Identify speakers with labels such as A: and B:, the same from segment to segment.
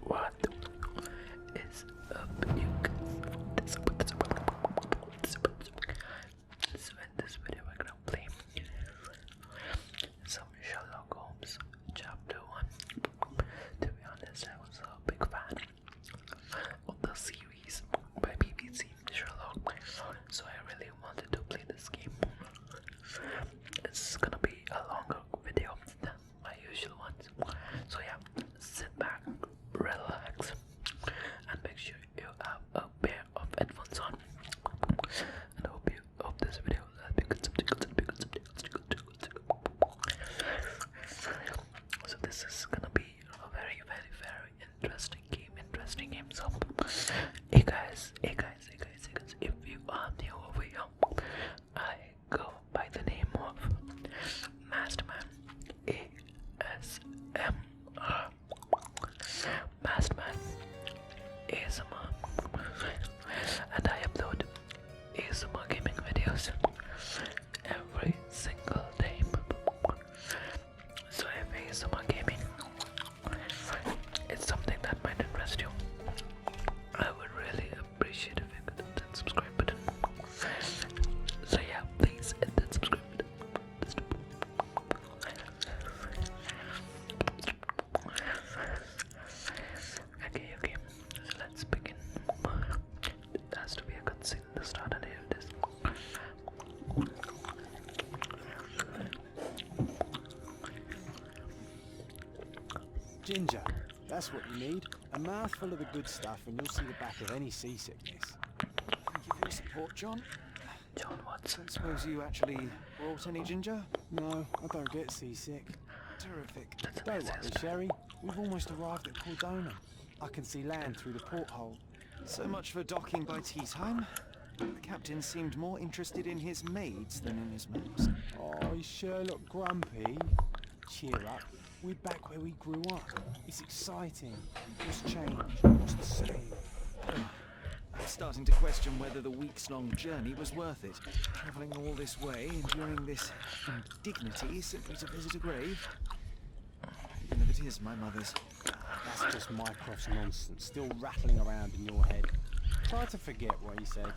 A: What is up, you guys? So in this video we're gonna play some Sherlock Holmes Chapter 1. To be honest, I was a big fan of the series by BBC Sherlock, so I really wanted to play this game. It's gonna be a longer video than my usual ones, so yeah, sit back, relax, and make sure you have a pair of headphones on. And I hope this video will be good. So this is gonna be a very interesting game. So hey guys, if you are new over here, I go by the name of Masterman ASMR. Masterman ASMR, and I upload ASMR gaming videos every single day. So if ASMR gaming is something that might interest you, I would really appreciate if you could hit that subscribe button. So yeah, please hit that subscribe button. Okay, so let's begin. It has to be a good scene to start, and here it is.
B: Ginger, that's what you need. A mouthful of the good stuff and you'll see the back of any seasickness.
C: Thank you for your support, John.
A: John Watson.
C: Don't suppose you actually brought any ginger?
B: No, I don't get seasick.
C: Terrific.
B: Don't worry, Sherry. We've almost arrived at Cordona. I can see land through the porthole.
C: So much for docking by tea time. The captain seemed more interested in his maids than in his maps.
B: Oh, is Sherlock grumpy? Cheer up. We're back where we grew up. It's exciting. What's changed? What's the same?
C: I'm starting to question whether the weeks-long journey was worth it. Travelling all this way, enduring this indignity simply to visit a grave. Even if it is my mother's.
B: That's just Mycroft's nonsense, still rattling around in your head. Try to forget what he said.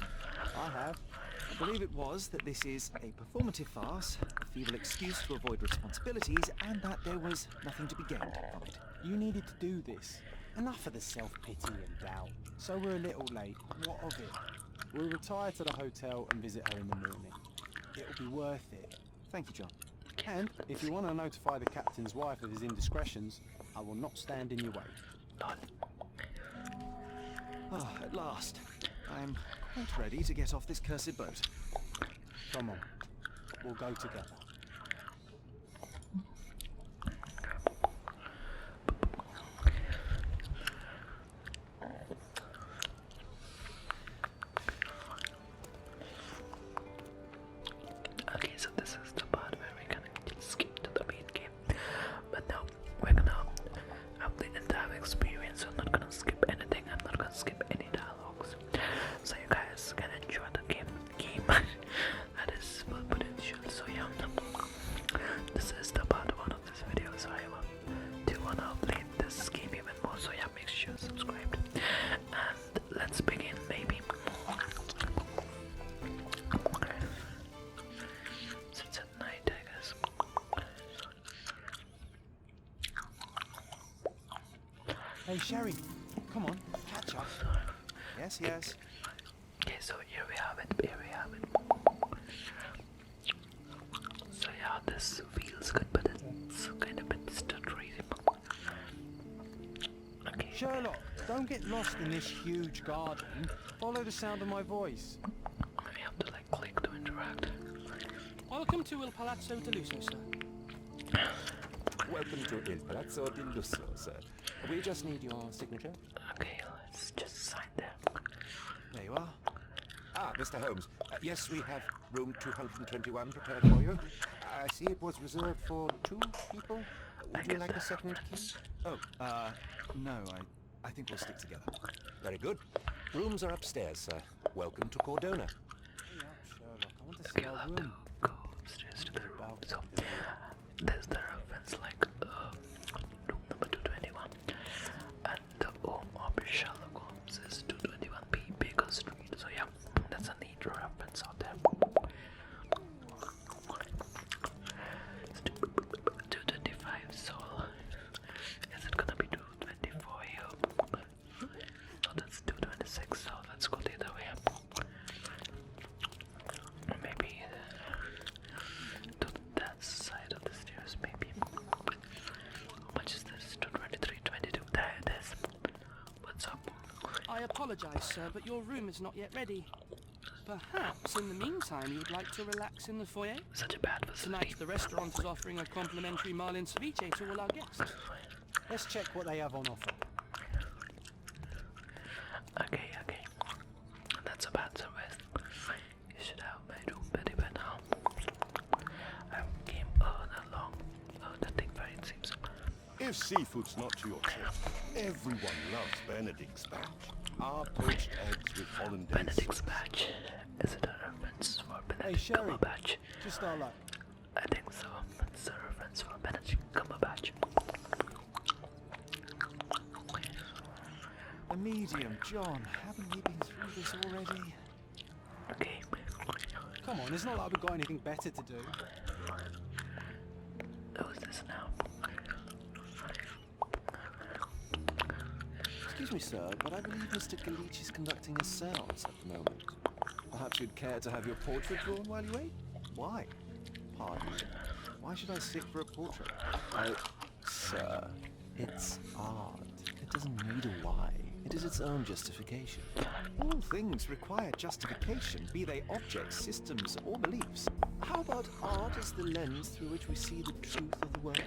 B: I have.
C: I believe it was that this is a performative farce, a feeble excuse to avoid responsibilities, and that there was nothing to be gained from it.
B: You needed to do this. Enough of the self-pity and doubt. So we're a little late. What of it? We'll retire to the hotel and visit her in the morning. It'll be worth it.
C: Thank you, John.
B: And if you want to notify the captain's wife of his indiscretions, I will not stand in your way.
C: Ah, at last. I'm quite ready to get off this cursed boat.
B: Come on. We'll go together.
A: Okay, so this is the part where we're gonna skip to the main game. But now we're gonna have the entire experience. I'm not gonna skip anything. I'm not gonna skip any dialogues. So you guys can enjoy the game that is full potential. So yeah, this is the part 1 of this video. So I do wanna play this game even more. So yeah, make sure you subscribe. And let's begin, baby. Since at night, I guess.
B: Hey, Sherry. Come on. Catch up.
C: Yes.
A: Okay, so here we have it. So yeah, this feels good, but it's kind of a bit stuttery. Okay.
B: Sherlock, don't get lost in this huge garden. Follow the sound of my voice.
A: We have to like click to interact.
D: Welcome to Il Palazzo di Lusso, sir.
E: Welcome to Il Palazzo di Lusso, sir. We just need your signature.
A: Okay, let's just sign there.
C: There you are.
E: Ah, Mr. Holmes. Yes, we have room 221 prepared for you. I see it was reserved for 2 people. Would you like a second key?
C: Oh, no, I think we'll stick together.
E: Very good. Rooms are upstairs, sir. Welcome to Cordona.
B: Hurry up, Sherlock. I want to see
A: Okay,
B: our
A: we'll have to
B: room.
A: go upstairs to the room. So there's the reference like room number 221, and the
D: I apologize, sir, but your room is not yet ready. Perhaps, in the meantime, you would like to relax in the foyer?
A: Such a bad facility.
D: Tonight, the restaurant is offering a complimentary marlin ceviche to all our guests.
B: Let's check what they have on offer.
A: Okay. That's a bad service. You should have my room better by now. I came along. Oh, that thing very it seems.
F: If seafood's not to your taste, everyone loves Benedict's batch. Our poached eggs with hollandaise.
A: Benedict's batch. Is it a reference for Benedict
B: Sherry.
A: Cumberbatch?
B: Just our luck.
A: I think so. It's a reference for Benedict Cumberbatch.
C: A medium, John. Haven't we been through this already?
A: Okay.
B: Come on, it's not like we've got anything better to do.
A: Who's this now?
C: Excuse me, sir, but I believe Mr. Galich is conducting a seance at the moment. Perhaps you'd care to have your portrait drawn while you wait? Why? Pardon me. Why should I sit for a portrait? Sir, it's art. It doesn't need a why. It is its own justification. All things require justification, be they objects, systems, or beliefs. How about art as the lens through which we see the truth of the world?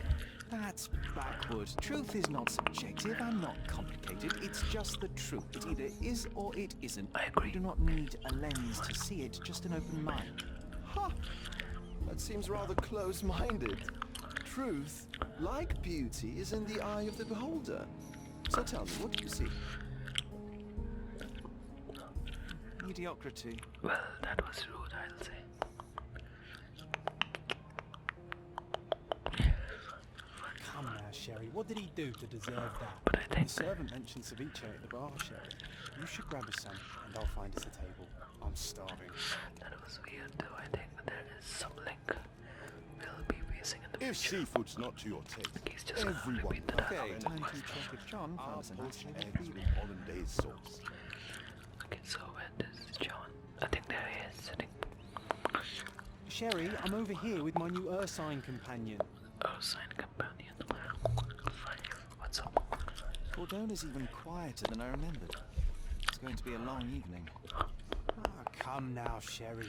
C: That's backward. Truth is not subjective and not complicated. It's just the truth. It either is or it isn't.
A: I agree.
C: You do not need a lens to see it, just an open mind.
G: Ha! That seems rather close-minded. Truth, like beauty, is in the eye of the beholder. So tell me, what do you see?
C: Mediocrity.
A: Well, that was rude, I'll say.
B: Come now, Sherry. What did he do to deserve that?
A: But I
B: The
A: think
B: servant mentioned ceviche at the bar, Sherry. You should grab us some, and I'll find us a table. I'm starving.
A: that was weird, though. I think that there is some link we'll be facing in the
F: If
A: future.
F: seafood's not to your taste,
A: He's just gonna
F: everyone
A: repeat the
F: loves
C: Okay,
A: dialogue.
C: time to
F: Benedict's
C: check if John
F: Our
C: found us a nice
F: poached
C: table
F: eggs
C: for
F: with hollandaise sauce.
A: Okay, so where is John? I think there he is sitting.
B: Sherry, I'm over here with my new Ursine companion.
A: Oh, sign companion. What's up?
C: Cordona's even quieter than I remembered. It's going to be a long evening.
B: Ah, come now, Sherry.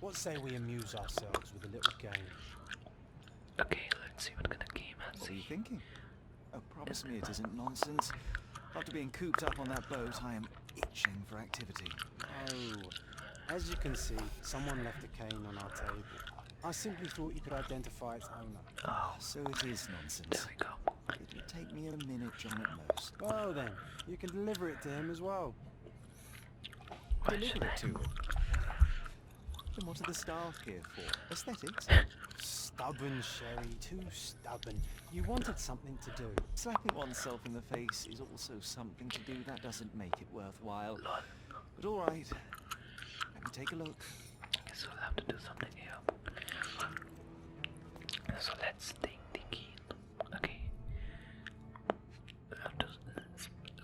B: What say we amuse ourselves with a little game?
A: Okay, let's see what kind of game has
C: What are you
A: he.
C: thinking? Oh, promise me it isn't nonsense. After being cooped up on that boat, I am itching for activity.
B: Oh, as you can see, someone left a cane on our table. I simply thought you could identify its owner.
A: Oh,
C: So it is
A: there
C: nonsense.
A: we go.
C: It would take me a minute, John, at most.
B: Well then, you can deliver it to him as well.
A: Why should
C: Deliver
A: I?
C: it to him. Then what are the staff here for? Aesthetics?
B: Stubborn, Sherry, too stubborn. You wanted something to do.
C: Slapping oneself in the face is also something to do. That doesn't make it worthwhile.
A: Lol.
C: But all right. Let me take a look.
A: Okay, so we'll have to do something here. So let's take the key. Okay.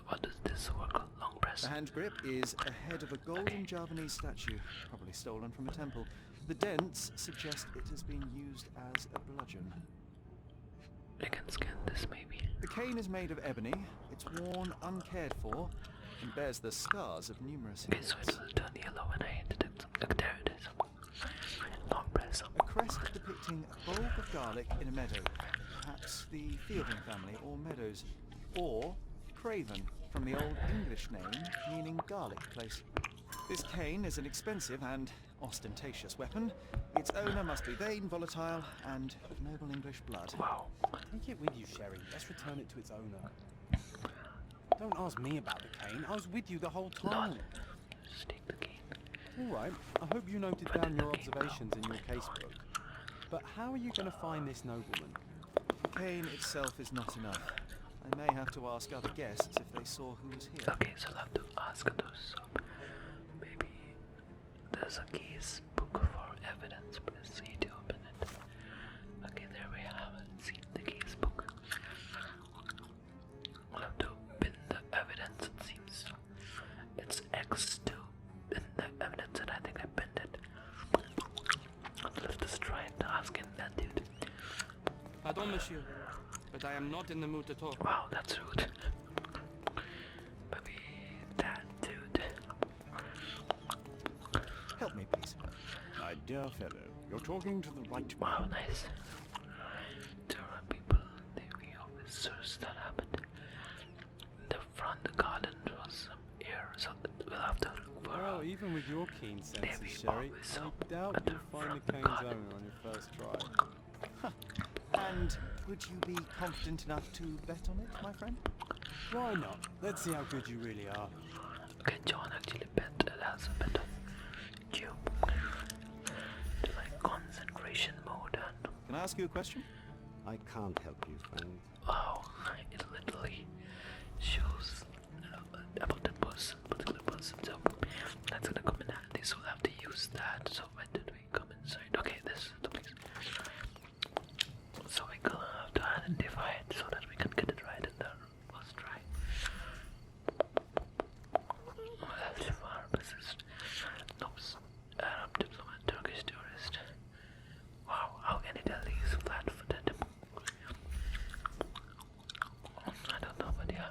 A: What does this work? Long press.
C: The hand grip is a head of a golden Javanese statue, probably stolen from a temple. The dents suggest it has been used as a bludgeon.
A: We can scan this maybe.
C: The cane is made of ebony. It's worn uncared for and bears the scars of numerous
A: Okay, so
C: hits.
A: it will turn yellow when I hit it. Look, there it is. Long press.
C: A crest depicting a bulb of garlic in a meadow. Perhaps the Fielding family or Meadows. Or Craven, from the Old English name meaning garlic place. This cane is an expensive and ostentatious weapon. Its owner must be vain, volatile, and of noble English blood.
A: Wow.
B: Take it with you, Sherry. Let's return it to its owner. Don't ask me about the cane. I was with you the whole time.
A: Lol. Just take the key.
B: All right. I hope you noted
A: Where
B: down
A: did
B: your
A: the cane go?
B: observations in your casebook. But how are you going to find this nobleman?
C: The cane itself is not enough. I may have to ask other guests if they saw who was here.
A: Okay, so I'll have to ask those. Maybe there's a case book for evidence. Press C to open it. Okay, there we have it. See the case book. I'll have to pin the evidence, it seems. It's X2 in the evidence, and I think I pinned it. Let's just try it, asking that dude.
D: Pardon, monsieur, but I am not in the mood to talk.
A: Wow, that's rude. Maybe that
B: dear fellow, you're talking to the right
A: Wow,
B: man.
A: nice. There are people, the officers that happened. In the front garden was some air, so we'll have to look for
B: Well, even with your keen
A: Maybe
B: senses, Sherry,
A: always
B: I
A: up
B: doubt
A: at
B: you'll
A: the
B: find
A: front
B: the
A: of the
B: Kane's
A: garden.
B: owner on your first try.
C: And would you be confident enough to bet on it, my friend?
B: Why not? Let's see how good you really are.
A: Okay, John actually bet it has a bit of tube to like concentration mode and
C: Can I ask you a question?
E: I can't help you, friend.
A: wow, it literally shows about the person, particular person. So that's gonna come in handy. So we'll have to use that. So when did we come inside? Okay, this is the place. So we gonna have to identify it so that we can get it right in the first try. Pharmacist, Nops, Arab diplomat, Turkish tourist. Wow, how can he tell he's flat-footed? I don't know, but yeah,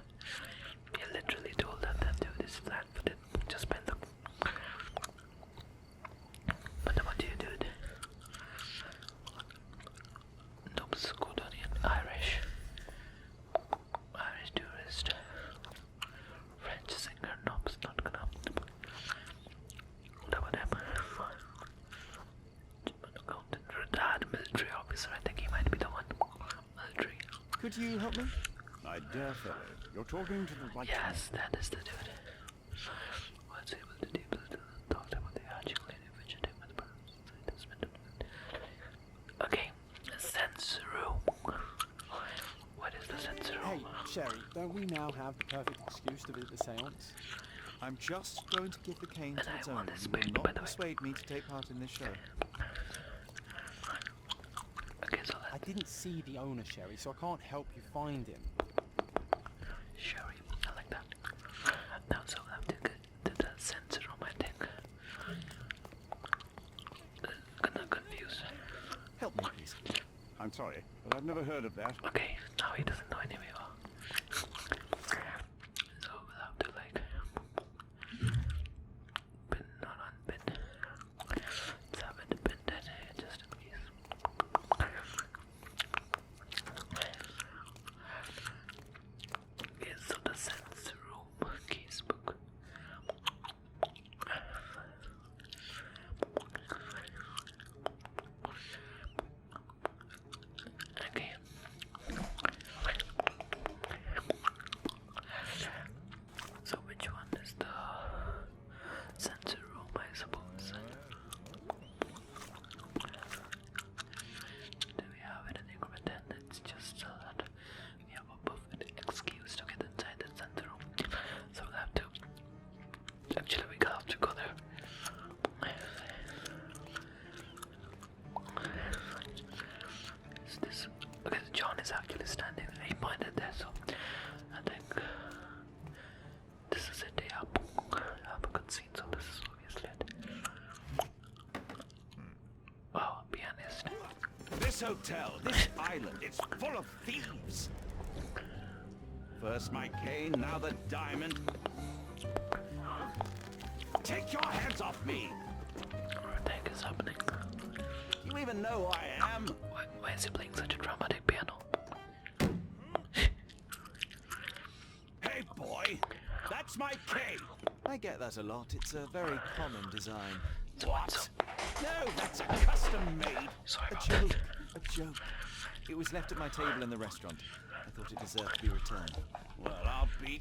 A: we literally told that that dude is flat-footed just by look. But what do you do? Nops, Cordonian, Irish tourist, French singer. Nops, not gonna. What about him? German accountant, retired military officer. I think he might be the one. Military.
C: Could you help me?
B: My dear fellow, you're talking to the right man.
A: Yes, that is the dude. Was able to deal with talked about the article in fidgeting with perhaps. Okay, sense room. What is the sense room?
B: Hey, Sherry, don't we now have the perfect excuse to visit the seance?
C: I'm just going to give the cane
A: And
C: to
A: I
C: its
A: want
C: owner.
A: this
C: You will
A: pic, by
C: not
A: the way.
C: persuade me to take part in this show.
A: Okay, so
B: I
A: that's
B: didn't see the owner, Sherry, so I can't help you find him.
A: Sherry. I like that. Now, so we'll have to get to the sense room, I think. Gonna confuse.
C: Help me, please.
F: I'm sorry, but I've never heard of that.
A: Okay, now he doesn't know anyway. So we'll have to like pin not unpin. Let's have it pinned in just in case. Okay, so the sense room case book. Okay. So which one is the sensor room, I suppose? Do we have it in increment? It's just so that we have a perfect excuse to get inside the sensor room. So we'll have to. Actually, we have to go there. Is this? Okay, John is actually standing. He pointed there, so I think this is it. Yeah, I have a good scene, so this is obviously it. Wow, pianist.
H: This hotel, this island, it's full of thieves. First my cane, now the diamond. Take your hands off me!
A: What the heck is happening?
H: Do you even know who I am?
A: Why is he playing such a dramatic piano?
H: Hey boy, that's my cane.
C: I get that a lot. It's a very common design.
H: What? No, that's a custom made.
A: Sorry
C: A
A: about
C: joke.
A: that.
C: A joke. It was left at my table in the restaurant. I thought it deserved to be returned.
H: Well, I'll be...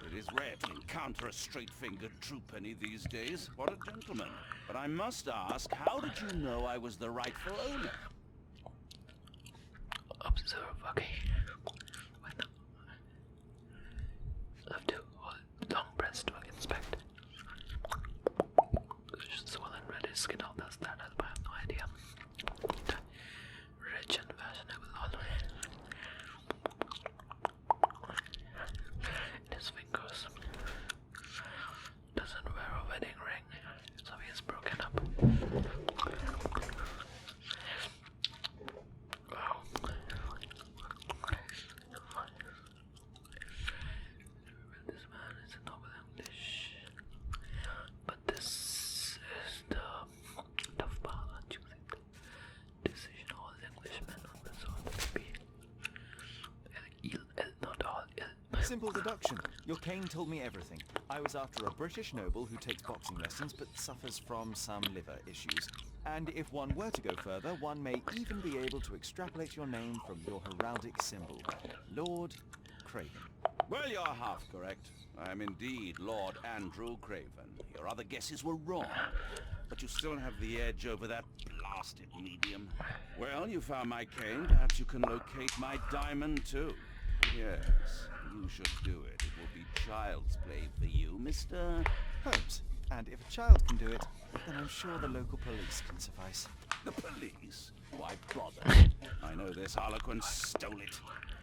H: It is rare to encounter a straight-fingered true penny these days. What a gentleman. But I must ask, how did you know I was the rightful owner?
A: Observe, okay. When left to hold long press to inspect. Swollen red skin, all does that, I have no idea. Rich and fashionable, all. In his fingers. Doesn't wear a wedding ring, so he is broken up. Wow. This
C: Simple deduction. Your cane told me everything. I was after a British noble who takes boxing lessons but suffers from some liver issues. And if one were to go further, one may even be able to extrapolate your name from your heraldic symbol, Lord Craven.
H: Well, you're half correct. I am indeed Lord Andrew Craven. Your other guesses were wrong. But you still have the edge over that blasted medium. Well, you found my cane. Perhaps you can locate my diamond, too. Yes, you should do it. It will be child's play for you, Mr.
C: Holmes. And if a child can do it, then I'm sure the local police can suffice.
H: The police? Why bother? I know this Harlequin stole it.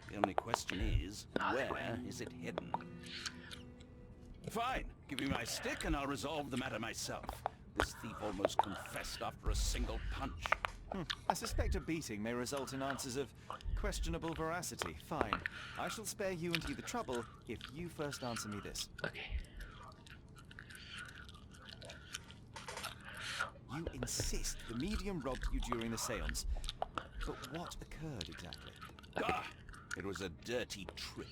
H: The only question is, where is it hidden? Fine. Give me my stick and I'll resolve the matter myself. This thief almost confessed after a single punch.
C: I suspect a beating may result in answers of questionable veracity. Fine. I shall spare you and he the trouble if you first answer me this.
A: Okay.
C: You insist the medium robbed you during the seance. But what occurred exactly?
H: Ah! It was a dirty trick.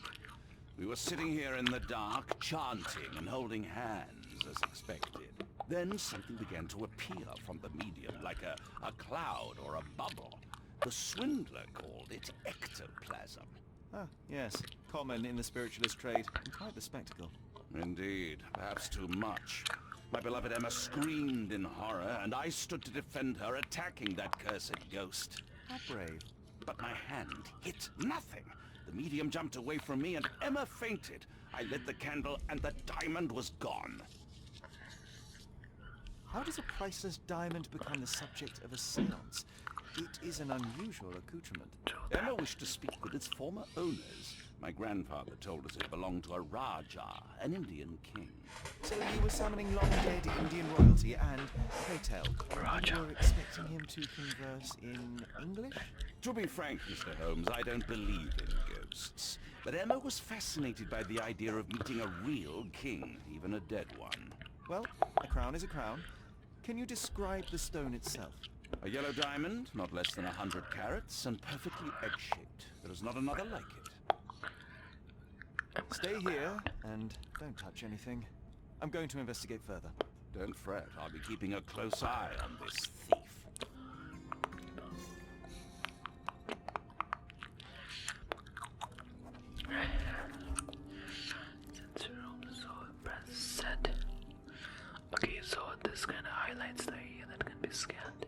H: We were sitting here in the dark, chanting and holding hands, as expected. Then something began to appear from the medium, like a cloud or a bubble. The swindler called it ectoplasm.
C: Ah, yes. Common in the spiritualist trade. And quite the spectacle.
H: Indeed, perhaps too much. My beloved Emma screamed in horror, and I stood to defend her, attacking that cursed ghost.
C: How brave.
H: But my hand hit nothing. The medium jumped away from me, and Emma fainted. I lit the candle, and the diamond was gone.
C: How does a priceless diamond become the subject of a seance? It is an unusual accoutrement.
H: Emma wished to speak with its former owners. My grandfather told us it belonged to a Rajah, an Indian king.
C: So you were summoning long-dead Indian royalty and, pray tell, you were expecting him to converse in English?
H: To be frank, Mr. Holmes, I don't believe in ghosts. But Emma was fascinated by the idea of meeting a real king, even a dead one.
C: Well, a crown is a crown. Can you describe the stone itself?
H: A yellow diamond, not less than 100 carats, and perfectly egg-shaped. There is not another like it.
C: Stay here, and don't touch anything. I'm going to investigate further.
H: Don't fret, I'll be keeping a close eye on this thief.
A: Since we're on the sword, press set. Okay, so this kind of highlights the area that can be scanned.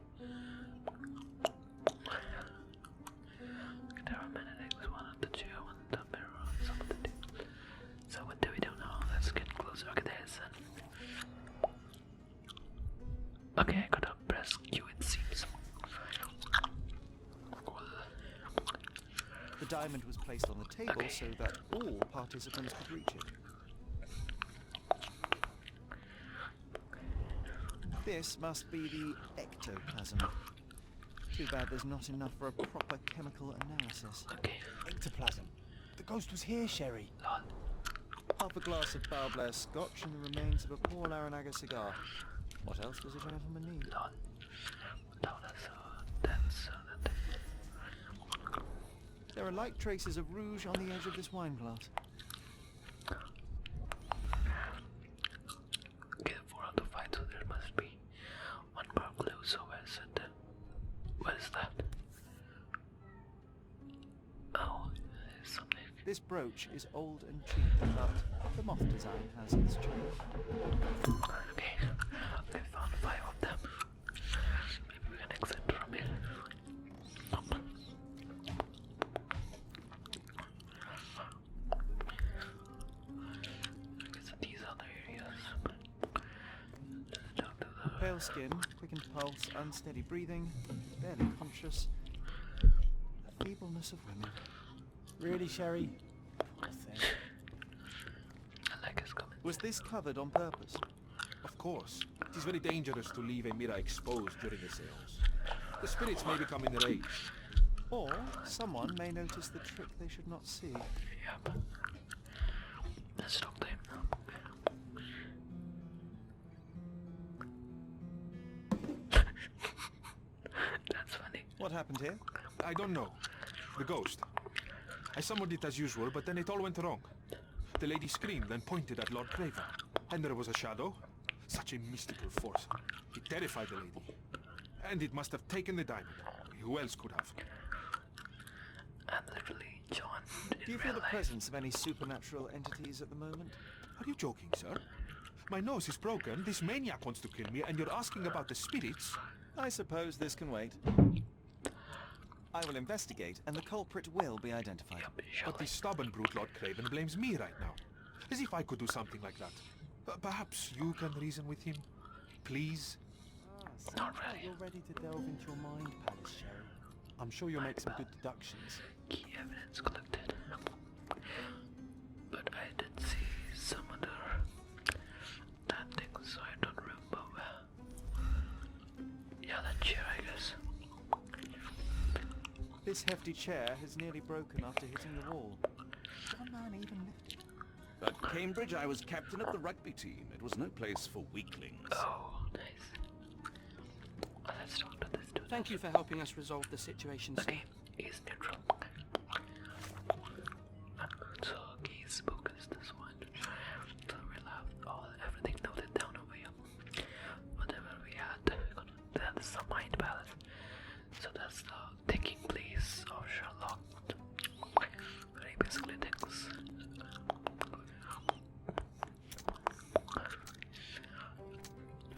A: There are many things, one of the two, one of the mirror, some of the two. So what do we do now? Let's get closer. Okay, there's an... Okay, I gotta press Q, it seems.
C: The diamond was placed on the table so that all participants could reach it. This must be the ectoplasm. Too bad there's not enough for a proper chemical analysis.
A: Okay.
B: Ectoplasm. The ghost was here, Sherry.
A: Lol.
C: Half a glass of Bar Blair scotch and the remains of a Paul Aranaga cigar. What else does a gentleman need?
A: Lol. No, that's that.
C: There are light traces of rouge on the edge of this wine glass.
A: Okay, 4 out of 5, so there must be one more clue. So where's it? What is that? Oh, there's something.
C: This brooch is old and cheap, but the moth design has its charm.
A: Okay, I found 5 of them. Maybe we can exit from here. Okay, so these are the areas. Let's talk to the...
C: Pale skin, quickened pulse, unsteady breathing, barely conscious. The feebleness of women.
B: Really, Sherry? Poor thing.
A: I like his comment.
C: Was this covered on purpose?
I: Of course. It is very dangerous to leave a mirror exposed during a seance. The spirits may become enraged.
C: Or someone may notice the trick they should not see.
A: Yep. Let's talk to him now. That's funny.
C: What happened here?
I: I don't know. The ghost. I summoned it as usual, but then it all went wrong. The lady screamed and pointed at Lord Craven. And there was a shadow. Such a mystical force. It terrified the lady. And it must have taken the diamond. Who else could have?
A: And literally, John.
C: Do you feel the presence of any supernatural entities at the moment?
I: Are you joking, sir? My nose is broken, this maniac wants to kill me, and you're asking about the spirits?
C: I suppose this can wait. I will investigate, and the culprit will be identified.
I: But this stubborn brute Lord Craven blames me right now. As if I could do something like that. Perhaps you can reason with him? Please?
A: Not really.
B: You're ready to delve into your mind palace, Sherry. I'm sure you'll make some good deductions.
A: Key evidence collected. But I did see some other that thing, so I don't remember where. Yeah, that chair, I guess.
C: This hefty chair has nearly broken after hitting the wall. One man even lifted.
H: At Cambridge, I was captain of the rugby team. It was no place for weaklings.
A: Oh, nice. Well, let's talk to this dude.
D: Thank you for helping us resolve the situation, sir.
A: Okay, he's neutral. So, his book is this one. So we'll have everything noted down over here. Whatever we had, that's the mind palace. So that's the taking place of Sherlock. Where he basically thinks.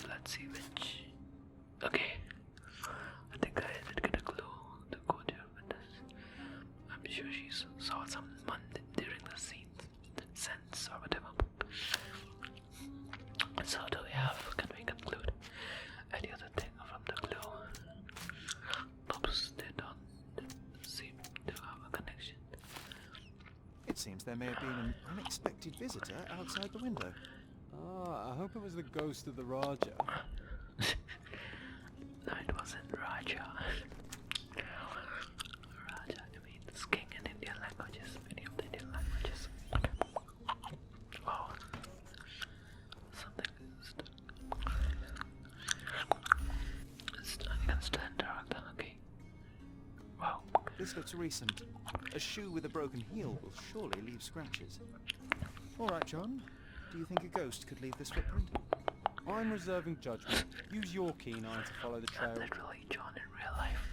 A: Let's see which. Okay. I think I did get a clue to go there with this. I'm sure she saw someone during the scene, sense or whatever. So do we have? Can we conclude any other thing from the clue? Oops, they don't seem to have a connection.
C: It seems there may have been an unexpected visitor outside the window.
B: Ah, I hope it was the ghost of the Raja.
A: No, it wasn't Raja. Raja means king in Indian languages, many of the Indian languages. Wow. Something is I can stand dark, okay. Wow.
C: This looks recent. A shoe with a broken heel will surely leave scratches. All right, John. Do you think a ghost could leave this footprint?
B: I'm reserving judgment. Use your keen eye to follow the trail.
A: Literally John in real life.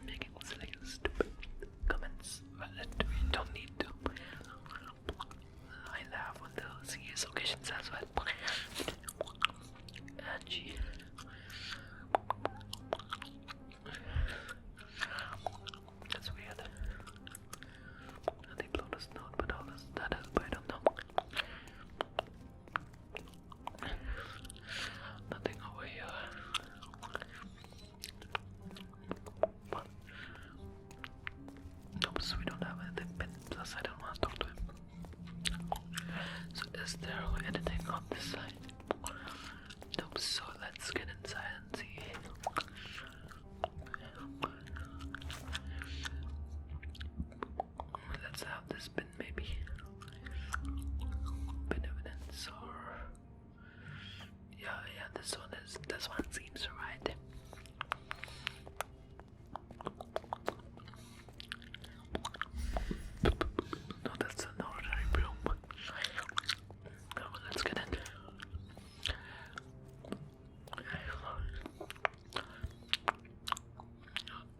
A: Making silly stupid comments that we don't need to. I laugh on the serious occasions as well. And she... That's weird. They blow us note, but all this, that help, I don't know. Nothing over here. Oops, we don't have anything pin, plus I don't want to talk to him. So is there anything on this side? Nope, so let's get inside and see. Let's have this pin maybe. Pin evidence or... Yeah, this one seems right. No, that's an ordinary broom. Come on, let's get in.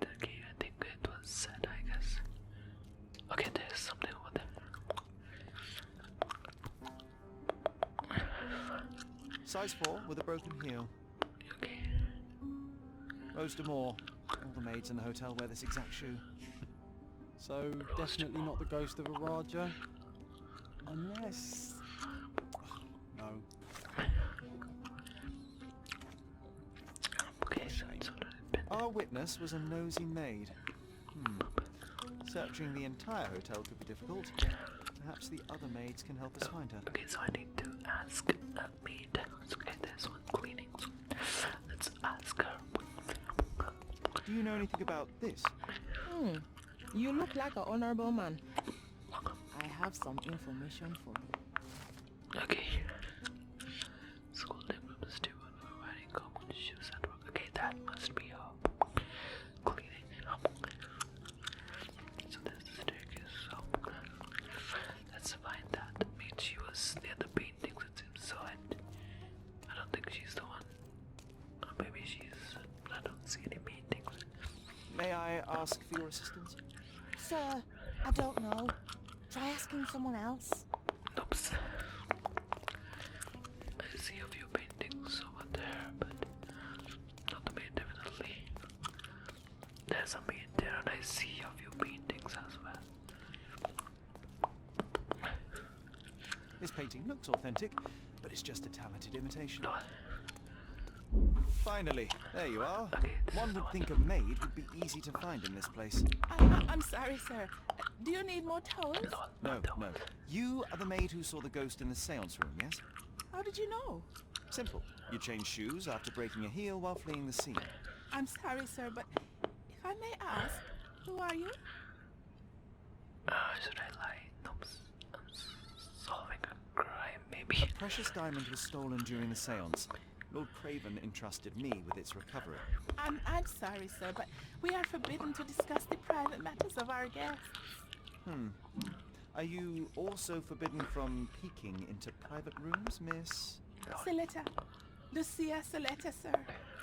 A: Okay, I think it was set, I guess. Okay, there's something over there.
C: Size 4 with a broken heel.
A: Okay.
C: Rose D'Amour. All the maids in the hotel wear this exact shoe.
B: So, definitely not the ghost of a Raja. Unless... No.
A: Okay, so it's already been.
C: Our witness was a nosy maid. Searching the entire hotel could be difficult. Perhaps the other maids can help us find her.
A: Okay, so I need to ask a maid. Okay, there's one cleaning. Let's ask her.
C: Do you know anything about this?
J: You look like an honorable man. I have some information for you.
A: Okay. School name from the steward for wearing common shoes at work. Okay, that must be her. Cleaning. So there's the staircase. So let's find that.
C: I ask for your assistance?
J: Sir, I don't know. Try asking someone else.
A: Oops. I see a few paintings over there, but not the main, definitely. There's a main there, and I see a few paintings as well.
C: This painting looks authentic, but it's just a talented imitation.
A: No.
C: Finally, there you are.
A: Okay,
C: One would think a maid would be easy to find in this place.
J: I'm sorry, sir. Do you need more towels?
C: No. You are the maid who saw the ghost in the seance room, yes?
J: How did you know?
C: Simple. You changed shoes after breaking a heel while fleeing the scene.
J: I'm sorry, sir, but if I may ask, who are you?
A: Should I lie? Nope. I'm solving a crime, maybe.
C: A precious diamond was stolen during the seance. Lord Craven entrusted me with its recovery.
J: I'm sorry, sir, but we are forbidden to discuss the private matters of our guests.
C: Are you also forbidden from peeking into private rooms, Miss?
J: Saletta. Lucia Saletta, sir.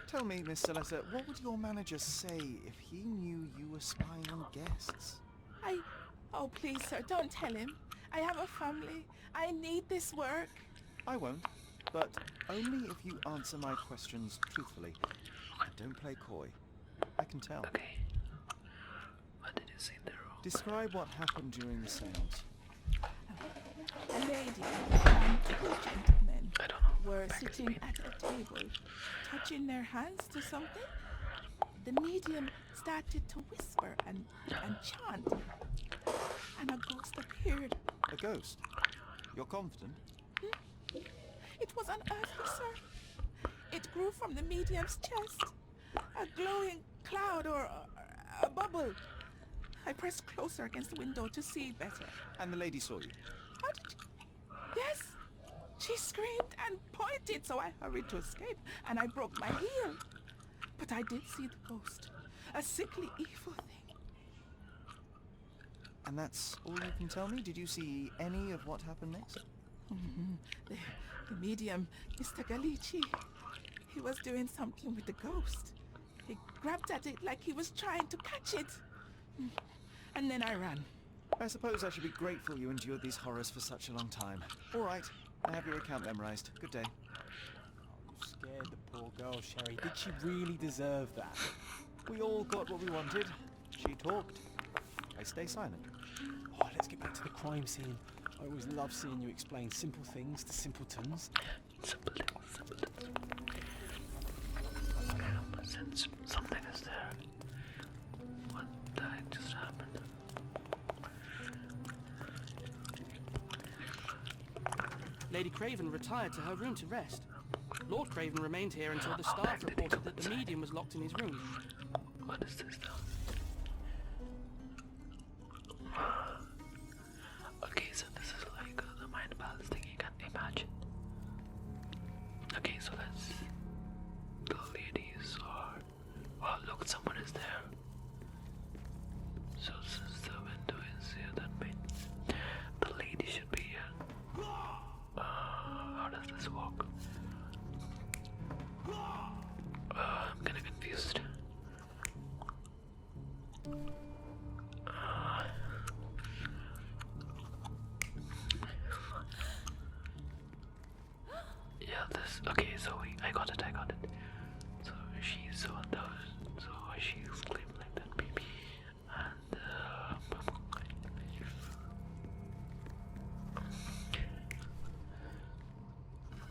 C: Tell me, Miss Saletta, what would your manager say if he knew you were spying on guests?
J: Oh, please, sir, don't tell him. I have a family. I need this work.
C: I won't, but only if you answer my questions truthfully. And don't play coy. I can tell.
A: Okay. What did you see in the room?
C: Describe what happened during the seance.
J: A lady and two gentlemen
A: I don't know.
J: were sitting at a table, touching their hands to something. The medium started to whisper and chant, and a ghost appeared.
C: A ghost? You're confident?
J: It was unearthly, sir. It grew from the medium's chest, a glowing cloud or a bubble. I pressed closer against the window to see it better.
C: And the lady saw you?
J: How did you? Yes. She screamed and pointed, so I hurried to escape, and I broke my heel. But I did see the ghost, a sickly, evil thing.
C: And that's all you can tell me? Did you see any of what happened next?
J: The medium, Mr. Galici, he was doing something with the ghost. He grabbed at it like he was trying to catch it. And then I ran.
C: I suppose I should be grateful you endured these horrors for such a long time. All right, I have your account memorized. Good day.
B: You scared the poor girl, Sherry. Did she really deserve that?
C: We all got what we wanted. She talked. I stay silent.
B: Oh, let's get back to the crime scene. I always love seeing you explain simple things to simpletons.
A: Simple. But since something is there, what the heck just happened?
D: Lady Craven retired to her room to rest. Lord Craven remained here until the staff reported that the medium was locked in his room.
A: What is this now? Okay, so this is like the mind palace thing you can imagine. Okay, so that's the ladies are. Oh, look, someone is there. So since the window is here, that means the lady should be here. How does this work? I'm kinda confused. Yeah, this. Okay, so I got it. So she saw those. So she screamed like that, baby. And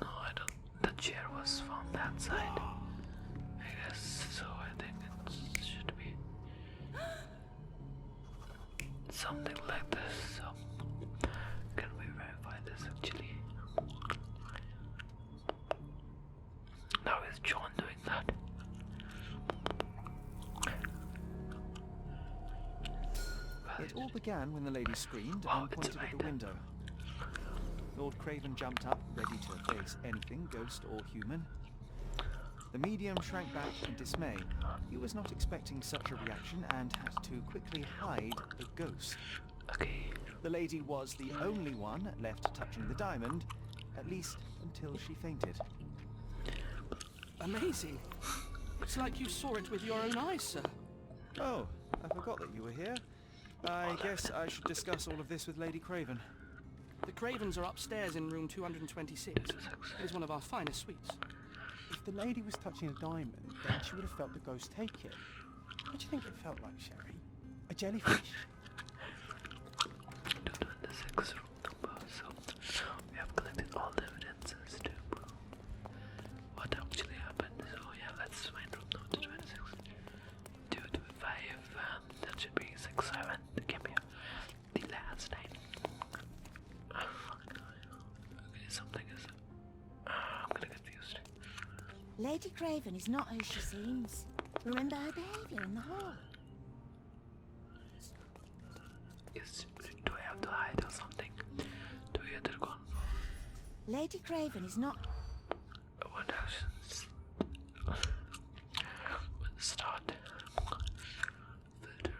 A: no, I don't. The chair was from that side. I guess so. I think it should be something like this. So can we verify this actually? Now is John doing that?
C: It all began when the lady screamed
A: Oh,
C: and
A: it's
C: pointed at the window. Lord Craven jumped up, ready to face anything, ghost or human. The medium shrank back in dismay. He was not expecting such a reaction and had to quickly hide the ghost.
A: Okay.
C: The lady was the only one left touching the diamond, at least until she fainted.
D: Amazing. It's like you saw it with your own eyes, sir.
C: Oh, I forgot that you were here. I guess I should discuss all of this with Lady Craven.
D: The Cravens are upstairs in room 226. It is one of our finest suites.
B: If the lady was touching a diamond, then she would have felt the ghost take it. What do you think it felt like, Sherry? A jellyfish?
A: 226 room number, so we have collected all the evidences to prove what actually happened. So yeah, let's find room number 26. 2 to 5, that should be 6, 7. Give me the last name. Okay, something is... I'm getting confused.
K: Lady Craven is not who she seems. Remember her behaviour in the hall.
A: Do I have to hide or something? Do we have to go?
K: Lady Craven is not...
A: What actions? Start. Filter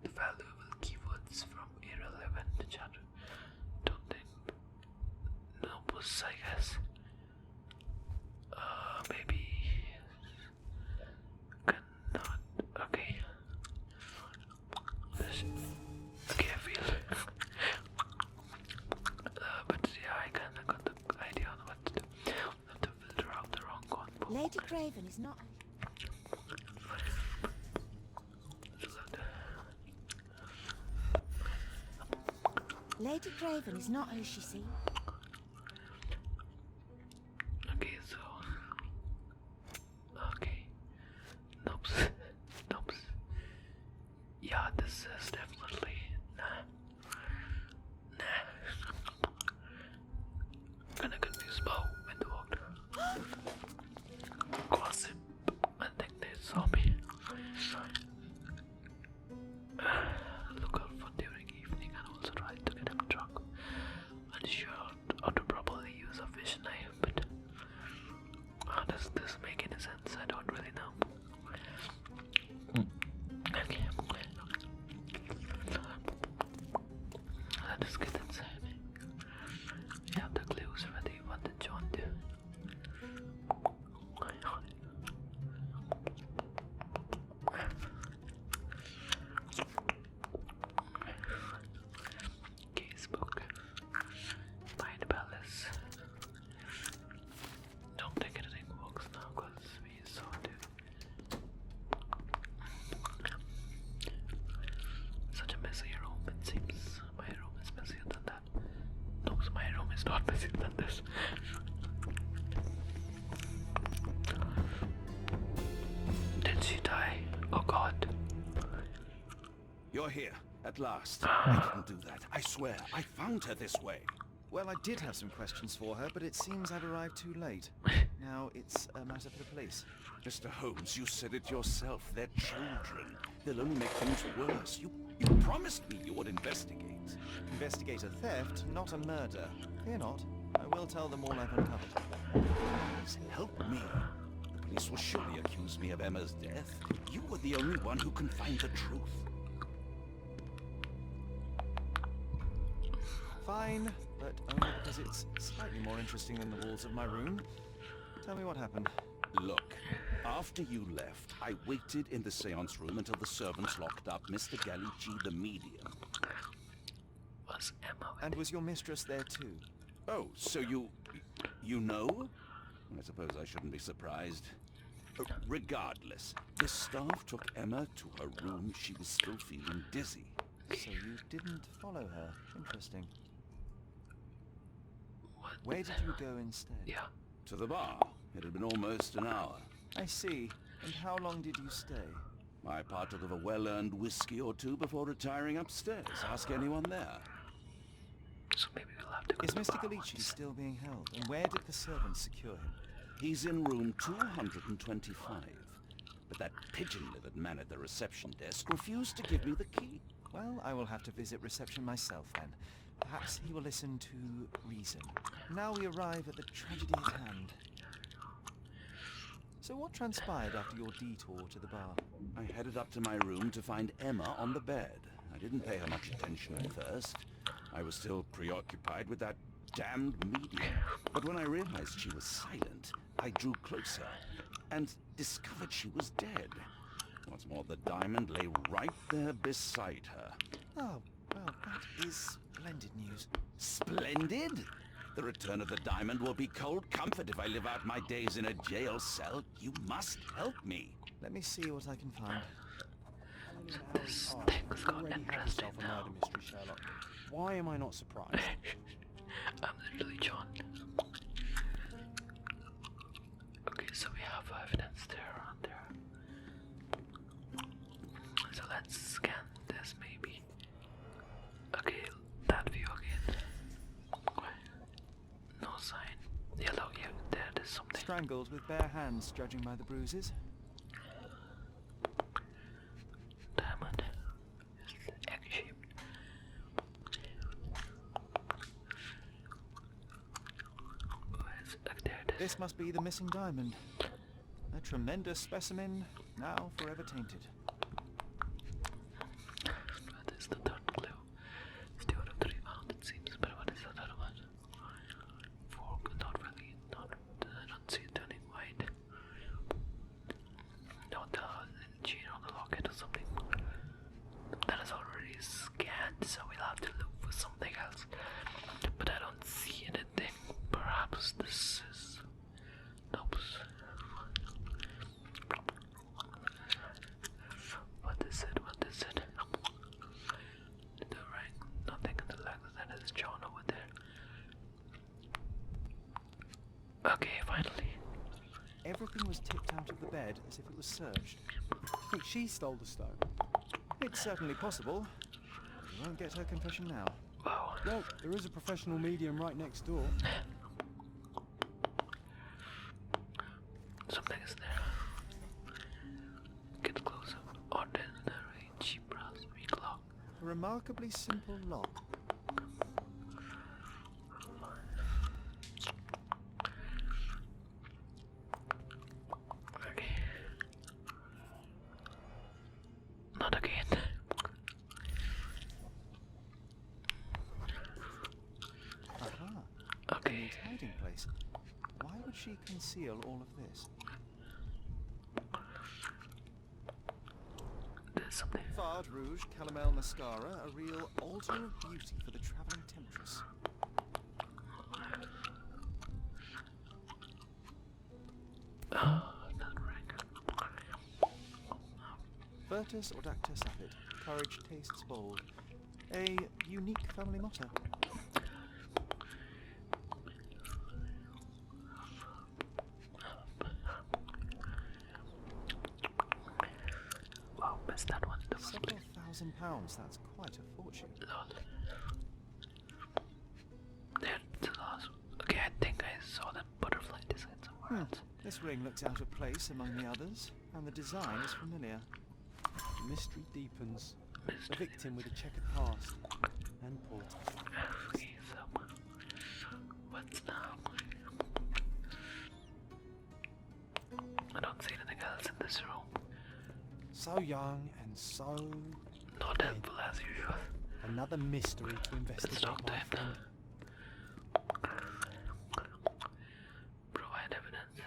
A: the valuable keywords from irrelevant to chat. Don't think. No puss, I guess. Maybe. Cannot. Okay. Okay, I feel. But yeah, I kinda got the idea on what to do. Have to filter out the wrong one.
K: Lady Craven is not... Lady Craven is not who she seems.
A: Okay, so... Okay. Nope. Nope. Yeah, this is definitely... Nah. Kinda confused about when they walked. Gossip. I think they saw me. Look out for during evening and also try to get him drunk. Unsure how to properly use a fish knife, but does this make any sense? I don't really know. Okay. Let us get inside. We have the clues ready. What did John do? Casebook. Mind Palace. Don't think anything works now because we saw it. Such a messy room, it seems. My room is messier than that. No, my room is not messier than this. Did she die? Oh god.
H: You're here, at last. I didn't do that. I swear, I found her this way.
C: Well, I did have some questions for her, but it seems I've arrived too late. Now it's a matter for the police.
H: Mr. Holmes, you said it yourself. They're children. They'll only make things worse. You promised me you would investigate.
C: Investigate a theft, not a murder. Fear not. I will tell them all I've uncovered.
H: Please help me. The police will surely accuse me of Emma's death. You were the only one who can find the truth.
C: Fine, but only because it's slightly more interesting than the walls of my room. Tell me what happened.
H: Look, after you left, I waited in the seance room until the servants locked up Mr. Gallici, the medium.
A: Was Emma with
C: And was your mistress there too?
H: Oh, so you know? I suppose I shouldn't be surprised. Regardless, the staff took Emma to her room. She was still feeling dizzy.
C: So you didn't follow her. Interesting.
A: what?
C: Where did you go instead?
A: Yeah.
H: To the bar. It had been almost an hour.
C: I see. And how long did you stay?
H: I partook of a well-earned whiskey or two before retiring upstairs. Ask anyone there.
A: So maybe we'll have to go
C: Is
A: to the
C: Mr.
A: bar
C: Gallici
A: once.
C: still being held? And where did the servants secure him?
H: He's in room 225. But that pigeon-livered man at the reception desk refused to give me the key.
C: Well, I will have to visit reception myself then. Perhaps he will listen to reason. Now we arrive at the tragedy at hand. So what transpired after your detour to the bar?
H: I headed up to my room to find Emma on the bed. I didn't pay her much attention at first. I was still preoccupied with that damned medium. But when I realized she was silent, I drew closer and discovered she was dead. What's more, the diamond lay right there beside her.
C: Oh, well, that is splendid news.
H: Splendid! The return of the diamond will be cold comfort if I live out my days in a jail cell. You must help me.
C: Let me see what I can find.
A: This thing's got
B: Already had
A: interesting
B: yourself a
A: now.
B: murder mystery, Sherlock. Why am I not surprised?
A: I'm literally John. Okay, so we have evidence there around there. So let's scan this maybe. Okay, that view again. No sign. Yellow, yeah, there's something.
C: Strangled with bare hands, judging by the bruises.
A: Diamond. It's egg-shaped. There it is.
C: This must be the missing diamond. A tremendous specimen, now forever tainted.
A: What is the third clue? It's 2 out of 3 found, it seems. But what is the third one? 4, not really. I don't see it turning white. No, the chain on the locket or something. That is already scanned, so we'll have to look for something else. But I don't see anything. Perhaps this is. Nope. What is it? What is it? The ring. Nothing in the leg. That is John over there. Okay, finally.
C: Everything was tipped out of the bed as if it was searched.
B: I think she stole the stone.
C: It's certainly possible. We won't get her confession now.
A: Wow.
B: Well, there is a professional medium right next door.
A: Something is there. Get closer. Ordinary cheap brass weak lock.
C: A remarkably simple lock.
A: Okay. Not again.
C: Aha.
A: Okay.
C: A neat hiding place. Why would she conceal all of this?
A: There's something.
C: Fard Rouge Calomel Mascara, a real altar of beauty for the travelling temptress.
A: Oh, that ring.
C: Virtus Audacta Sapit. Courage tastes bold. A unique family motto.
A: Wow, missed that one. That was
C: Several £1,000. That's quite a fortune.
A: lol. There, the last. Okay, I think I saw that butterfly design somewhere else.
C: This ring looks out of place among the others, and the design is familiar.
B: The mystery deepens. A
A: Mystery.
B: victim with a checkered past. And Paul.
A: Okay, so what's now? I don't see anything else in this room.
B: So young and so...
A: Not helpful as usual.
B: Another mystery to investigate,
A: talk to
B: my
A: him.
B: friend.
A: Provide evidence.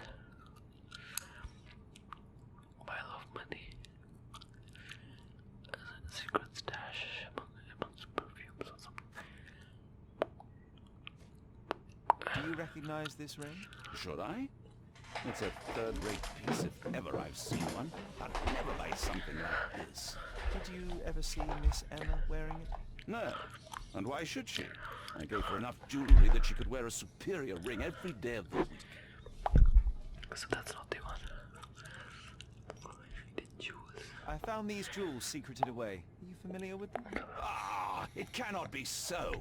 A: Pile of money. Secret stash amongst perfumes or something.
C: Do you recognize this ring?
H: Should I? It's a third-rate piece if ever I've seen one. I'd never buy something like this.
C: Did you ever see Miss Emma wearing it?
H: No. And why should she? I gave her enough jewelry that she could wear a superior ring every day of the week.
A: So that's not the one. The jewels.
C: I found these jewels secreted away. Are you familiar with them?
H: Ah, it cannot be so.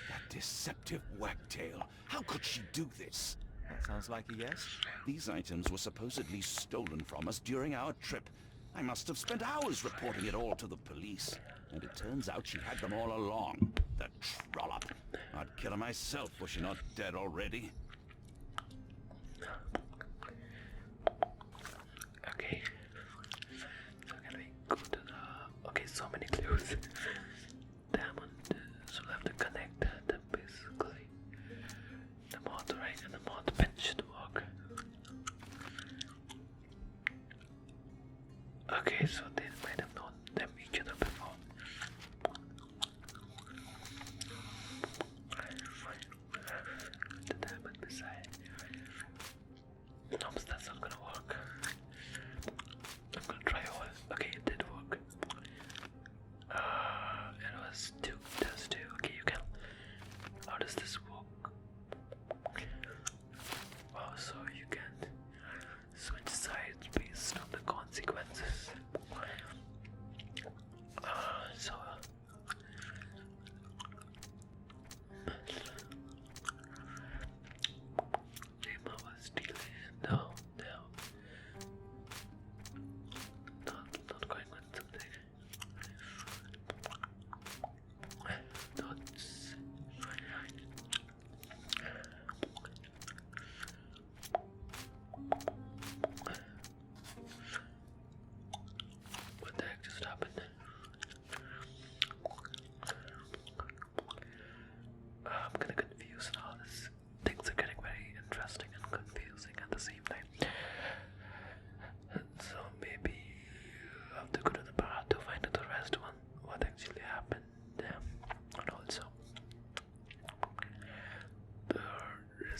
H: That deceptive wagtail. How could she do this?
C: That sounds like a yes.
H: These items were supposedly stolen from us during our trip. I must have spent hours reporting it all to the police. And it turns out she had them all along. The trollop. I'd kill her myself were she not dead already.
A: Okay. So can we go to the... Okay, so many clues. Diamond. So we'll have to connect them basically. The moth ring and the moth bench should work. Okay, so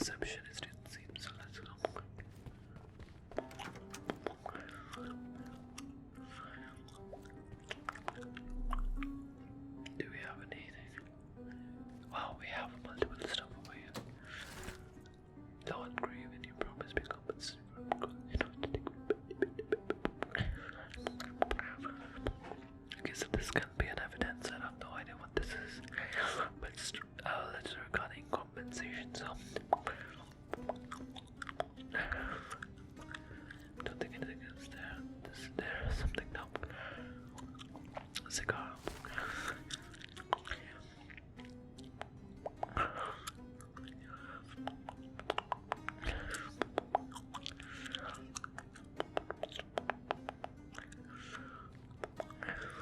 A: receptionist, it seems. So let's go. Do we have anything? Wow, we have multiple stuff over here. Lord Craven, you promised me compensation for okay, so this can be an evidence. I have no idea what this is. But let's regarding compensation. So don't think anything else there. There's something now. Cigar.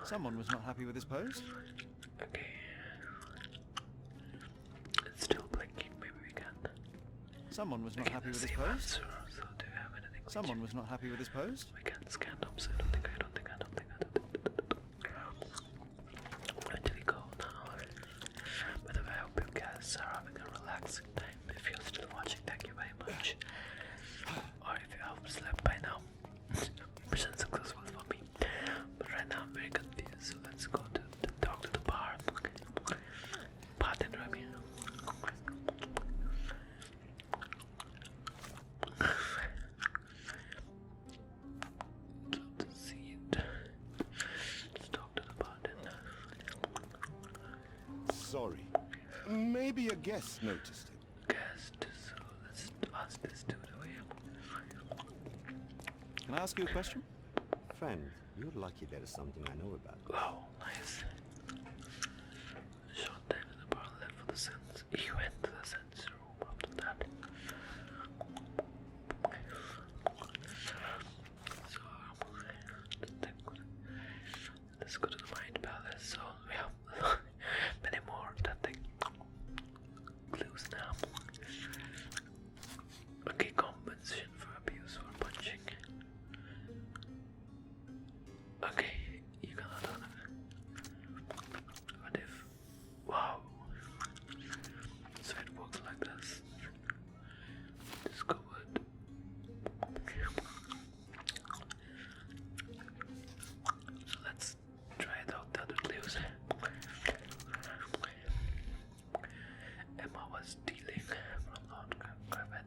C: Someone was not happy with his post.
A: Okay. It's still blinking. Maybe we can.
C: Someone was not
A: Okay,
C: happy with his
A: same
C: post.
A: answer. So do you have anything?
C: Someone was not happy with his post.
A: We can scan up. So I don't think. Where do we go now? By the way, I hope you guys are having a relaxing time. If you're still watching, thank you very much. Or if you have slept by now, mission successful for me. But right now I'm very confused. So let's go to talk to the bar. Bartender, I mean. Love to see it. Let's talk to the bartender.
F: Sorry. Maybe a guest noticed it.
A: Guest, so let's ask this dude over here.
C: Can I ask you a question?
L: Friend, you're lucky there is something I know about.
A: Wow, nice. Short time in the bar left for the sense. He went to the sense room after that. So, let's go to the Mind Palace. So, we have many more clues now. Okay, compensation for abuse or punching. Okay, you cannot do that. What if? Wow. So it works like this. Discovered. So let's try it out the other clues. Emma was stealing from Lord Craven.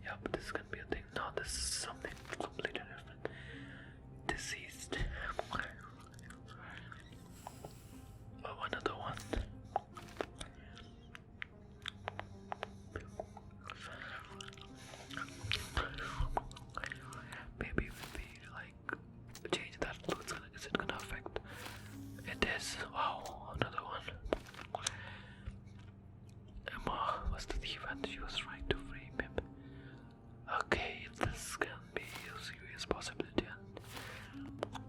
A: Yeah, but this can be a thing. No, this is something completely different. Deceased. Oh, another one. Maybe if we change that clue, is it gonna affect? It is. Wow, another one. Emma was the thief and she was trying to frame him. Okay, this can be a serious possibility,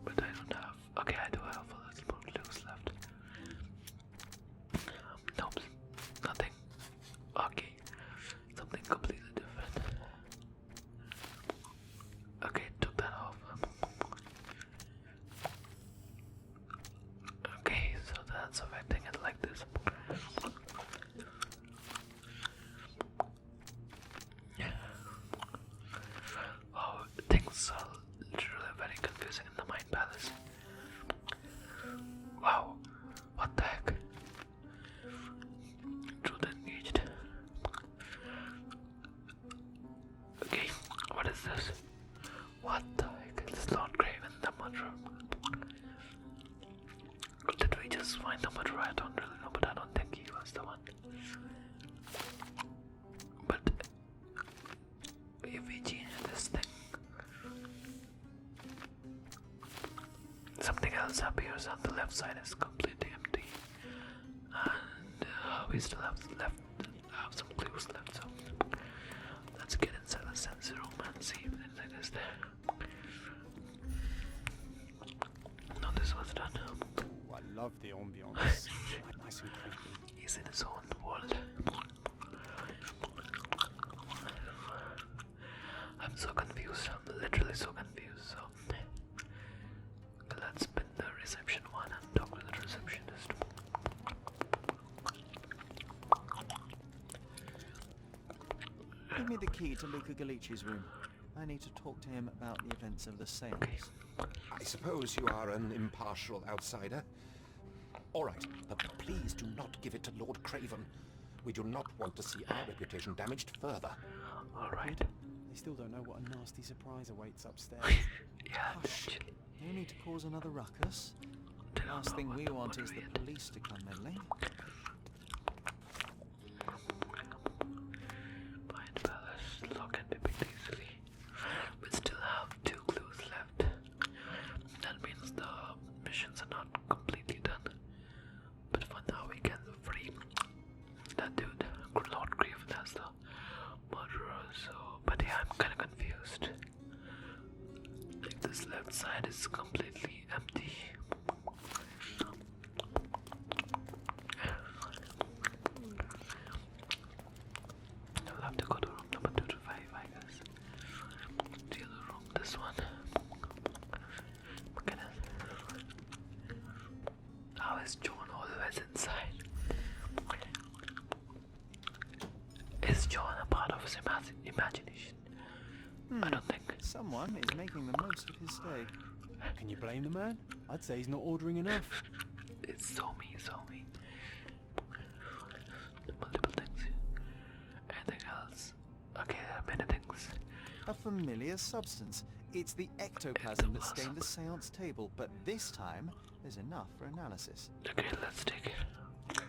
A: but I don't have. Okay, I do have a little more clues left. Nope, nothing. Okay, something completely different. Okay, took that off. Okay, so that's affecting it like this. Oh, things are literally very confusing in the Mind Palace. Wow, what the heck? Truth engaged. Okay, what is this? What the heck? It's Lord Craven, the murderer. Did we just find the murderer? I don't really know, but I don't think he was the one. But if we change this thing, something else appears on the left side is completely empty. And we still have some clues left, so let's get inside the sensor room and see if anything is there. No, this was done.
B: Oh, I love the ambience. Quite nice and creepy.
A: He's in his own world. I'm so confused. I'm literally so confused. So let's spin the reception one and talk to the receptionist.
C: Give me the key to Luca Galici's room. I need to talk to him about the events of the seance.
E: I suppose you are an impartial outsider. All right, but please do not give it to Lord Craven. We do not want to see our reputation damaged further.
A: All right.
B: They still don't know what a nasty surprise awaits upstairs.
A: Yeah.
C: Hush. No need to cause another ruckus. The last thing we want is the police to come meddling.
A: Find Palace, lock and be picked easily. We still have 2 clues left. That means the missions are not completely done. But for now we can free that dude, Lord Craven, as the murderer. So, but yeah, I'm kind of confused. Like this left side is completely empty. I'll have to go to room number 225, I guess. The other room, this one. Look at it. How is John always inside? Is John a part of his imagination? I don't think.
C: Someone is making the most of his stay.
B: Can you blame the man? I'd say he's not ordering enough.
A: It's so me. Multiple things here. Anything else? Okay, there are many things.
C: A familiar substance. It's the ectoplasm that stained the seance table, but this time there's enough for analysis.
A: Okay, let's take it.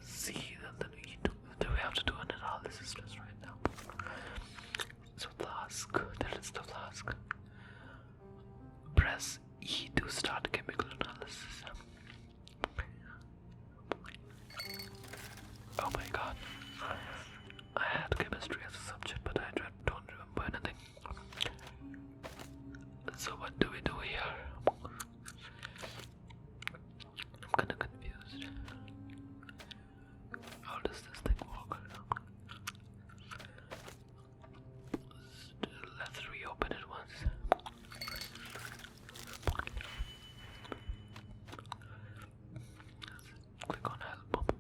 A: See, then do we have to do an analysis test right now? So flask, there is the flask. Press E to start chemical analysis. Oh my god. I had chemistry as a subject, but I don't remember anything. So what do we do here? I'm kinda confused. How does this thing work? Let's reopen it once. Click on help.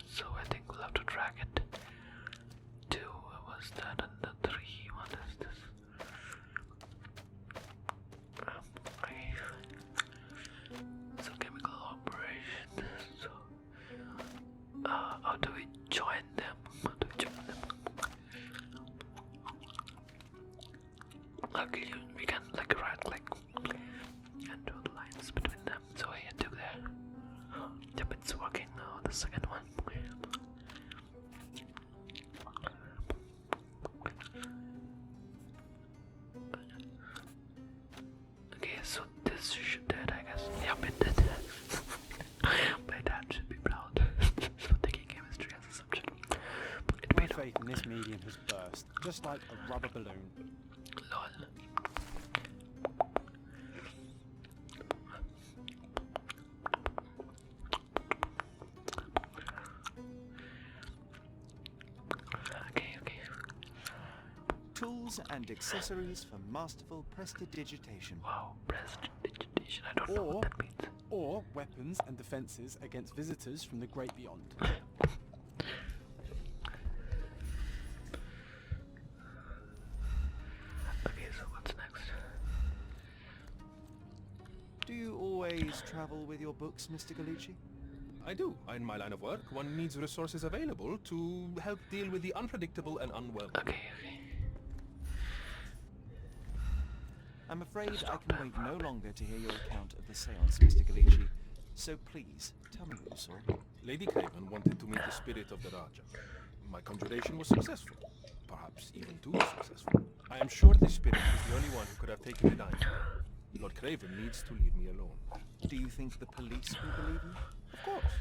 A: So I think we'll have to drag it. 2 was that, and the 3, what is this? Okay. So chemical operation. So how do we join them? Okay, we can like right click and draw the lines between them. So here to there. Yep, it's working now. The second one. Okay, so this should do it, I guess. Yep, it did. My dad should be proud for taking chemistry as a subject.
B: My faith in this medium has burst, just like a rubber balloon.
A: Lol. Okay.
C: Tools and accessories for masterful prestidigitation.
A: Wow, prestidigitation. I don't know what that means.
B: Or weapons and defenses against visitors from the great beyond.
A: Okay, so what's next?
C: Do you always travel with your books, Mr. Galici?
I: I do. In my line of work, one needs resources available to help deal with the unpredictable and unwelcome.
A: Okay.
C: I'm afraid I can wait no longer to hear your account of the seance, Mr. Galici. So please, tell me what you saw.
I: Lady Craven wanted to meet the spirit of the Raja. My conjuration was successful. Perhaps even too successful. I am sure the spirit is the only one who could have taken the diamond. Lord Craven needs to leave me alone.
C: Do you think the police will believe you?
I: Of course.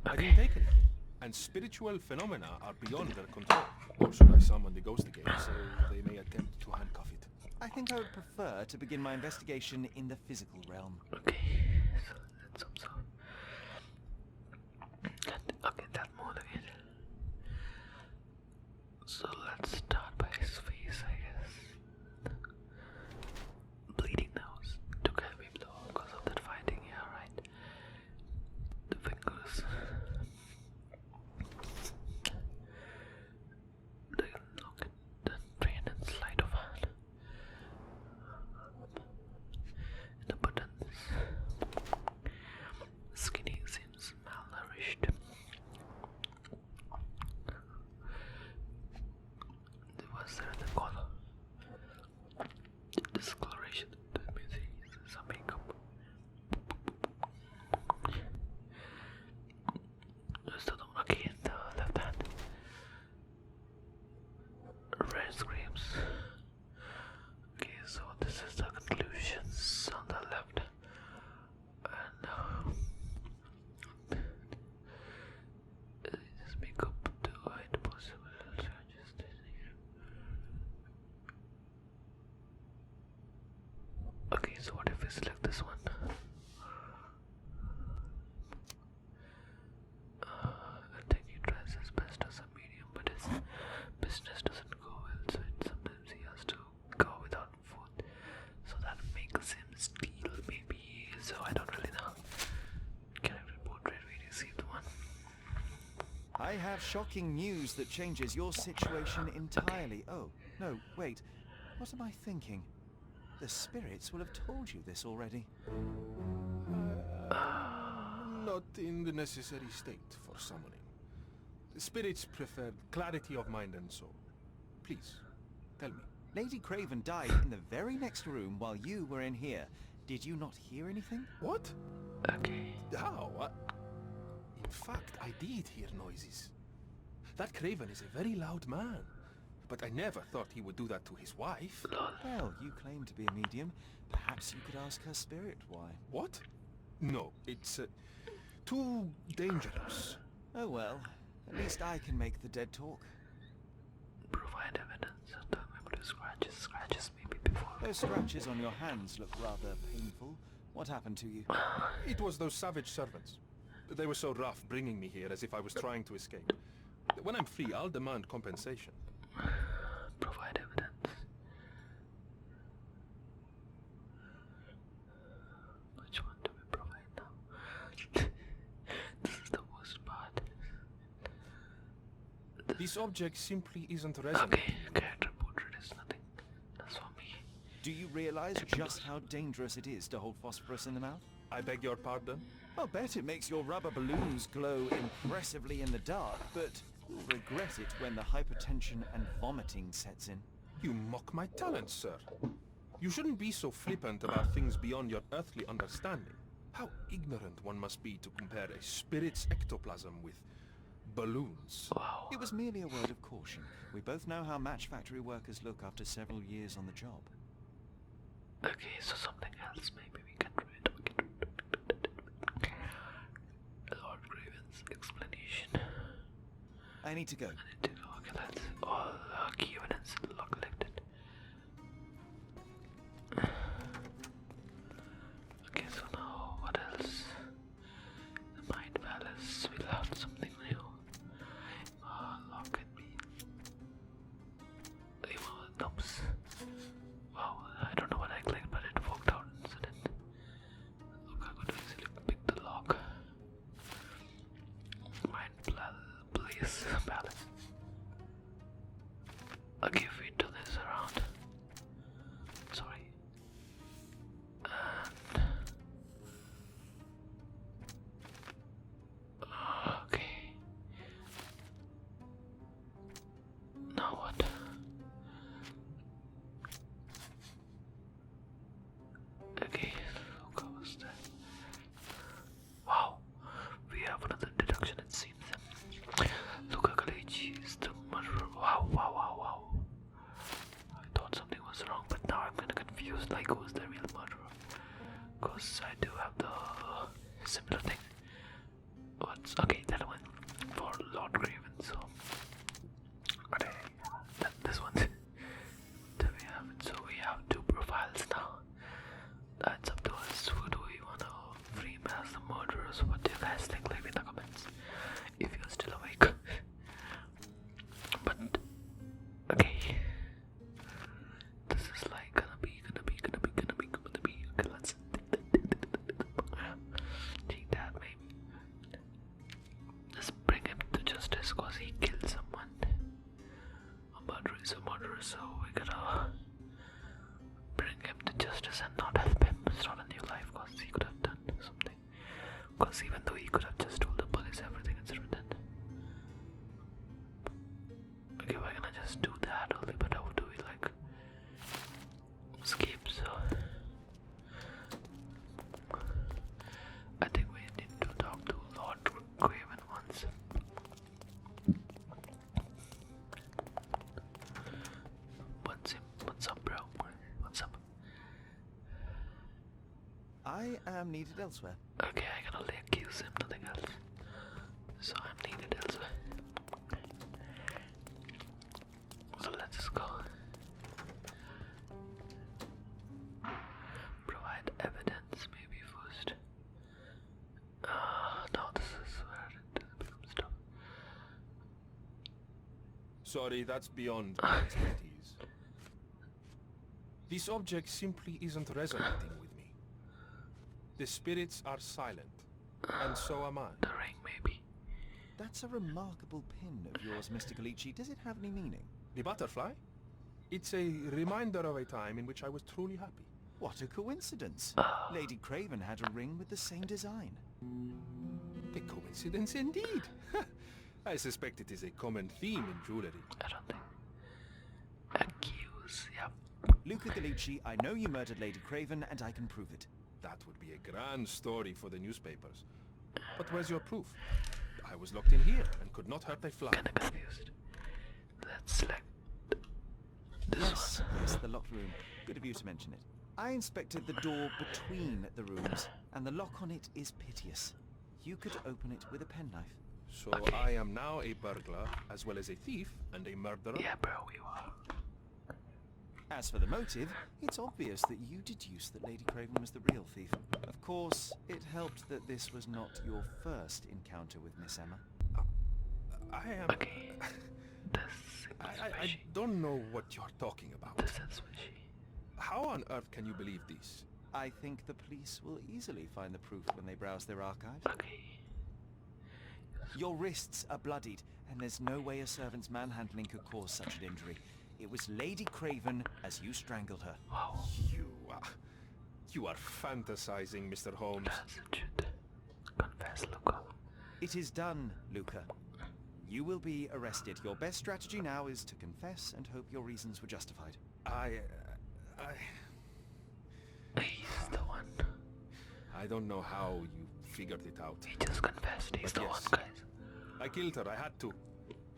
I: I didn't take anything. And spiritual phenomena are beyond their control. Or should I summon the ghost again so they may attempt to handcuff it?
C: I think I would prefer to begin my investigation in the physical realm.
A: Okay, so let's observe. Okay, that motivated. So let's start by his face, I guess. Bleeding nose. Took a heavy blow because of that fighting, yeah, right. like this one. I think he tries his best as a medium, but his business doesn't go well, so sometimes he has to go without food. So that makes him steal, maybe. So I don't really know. Character portrait, we received one.
C: I have shocking news that changes your situation entirely. Oh, no, wait. What am I thinking? The spirits will have told you this already.
I: Not in the necessary state for summoning. The spirits prefer clarity of mind and soul. Please, tell me.
C: Lady Craven died in the very next room while you were in here. Did you not hear anything?
I: What?
A: Okay.
I: How? In fact, I did hear noises. That Craven is a very loud man. But I never thought he would do that to his wife.
C: Well, you claim to be a medium. Perhaps you could ask her spirit why.
I: What? No, it's too dangerous.
C: Oh well, at least I can make the dead talk.
A: Provide evidence. Tell me about his scratches maybe before.
C: Those scratches on your hands look rather painful. What happened to you?
I: It was those savage servants. They were so rough bringing me here as if I was trying to escape. When I'm free, I'll demand compensation.
A: Provide evidence. Which one do we provide now? This is the worst part.
I: This object simply isn't resonant.
A: Okay, character portrait is nothing. That's for me.
C: Do you realize just how dangerous it is to hold phosphorus in the mouth?
I: I beg your pardon?
C: I'll bet it makes your rubber balloons glow impressively in the dark, but you'll regret it when the hypertension and vomiting sets in.
I: You mock my talents, sir. You shouldn't be so flippant about things beyond your earthly understanding. How ignorant one must be to compare a spirit's ectoplasm with balloons.
A: Wow.
C: It was merely a word of caution. We both know how match factory workers look after several years on the job.
A: Okay, so something else maybe we can read. Lord Craven's explanation.
C: I need to go.
A: Okay, that's all key evidence collected. Okay, so now what else? The Mind Palace. We'll have something new. Lock and beam. Nops. Wow, I don't know what I clicked, but it worked out incident. Look, I could easily pick the lock. Mind Place Palace. Okay, if we do this around. Sorry. And okay. Now what? Okay, look, how was that? Wow, we have another deduction, it seems. Luca Kalechi is the murderer. Wow. I thought something was wrong, but now I'm kinda confused. Like, who's the real murderer? Because I do have the similar thing. What's okay? That one for Lord Craven. So, okay, this one. There we have it. So we have two profiles now. That's up to us. Who do we want to frame as the murderers? What do you guys think? Leave in the comments if you're still awake. But okay, this is like gonna be. Okay, let's take that maybe. Just bring him to justice cause he killed someone. A murderer is a murderer, so we gotta bring him to justice and not help him start a new life cause he could have done something. Cause even though he could have just told the police everything is written. Okay, we're gonna just do that only, but how do we like escape? So I think we need to talk to Lord Craven once. What's up, bro? What's up?
C: I am needed elsewhere.
A: Okay, I can only accuse him, nothing else. So I'm needed elsewhere. So let's just go. Provide evidence.
I: sorry, that's beyond my expertise. This object simply isn't resonating with me. The spirits are silent, and so am I.
A: The ring, maybe.
C: That's a remarkable pin of yours, Mr. Galici. Does it have any meaning?
I: The butterfly? It's a reminder of a time in which I was truly happy.
C: What a coincidence. Lady Craven had a ring with the same design.
I: A coincidence indeed. I suspect it is a common theme in jewelry.
A: I don't think. Accuse, yeah.
C: Luca Galici, I know you murdered Lady Craven, and I can prove it.
I: That would be a grand story for the newspapers. But where's your proof? I was locked in here and could not hurt a fly.
A: Kinda confused. Let's select this
C: Yes,
A: one.
C: yes, the locked room. Good of you to mention it. I inspected the door between the rooms, and the lock on it is piteous. You could open it with a penknife.
I: So
A: Okay.
I: I am now a burglar, as well as a thief and a murderer?
A: Yeah, bro, you are.
C: As for the motive, it's obvious that you deduced that Lady Craven was the real thief. Of course, it helped that this was not your first encounter with Miss Emma.
I: I am...
A: Okay. This seems
I: I
A: fishy.
I: don't know what you're talking about.
A: This is fishy.
I: How on earth can you believe this?
C: I think the police will easily find the proof when they browse their archives.
A: Okay.
C: Your wrists are bloodied, and there's no way a servant's manhandling could cause such an injury. It was Lady Craven as you strangled her.
A: Wow.
I: You are fantasizing, Mr. Holmes.
A: That's it, should confess, Luca.
C: It is done, Luca. You will be arrested. Your best strategy now is to confess and hope your reasons were justified.
A: He's the one.
I: I don't know how you figured it out.
A: He just confessed. He's
I: But
A: the
I: yes.
A: one, guys.
I: I killed her, I had to.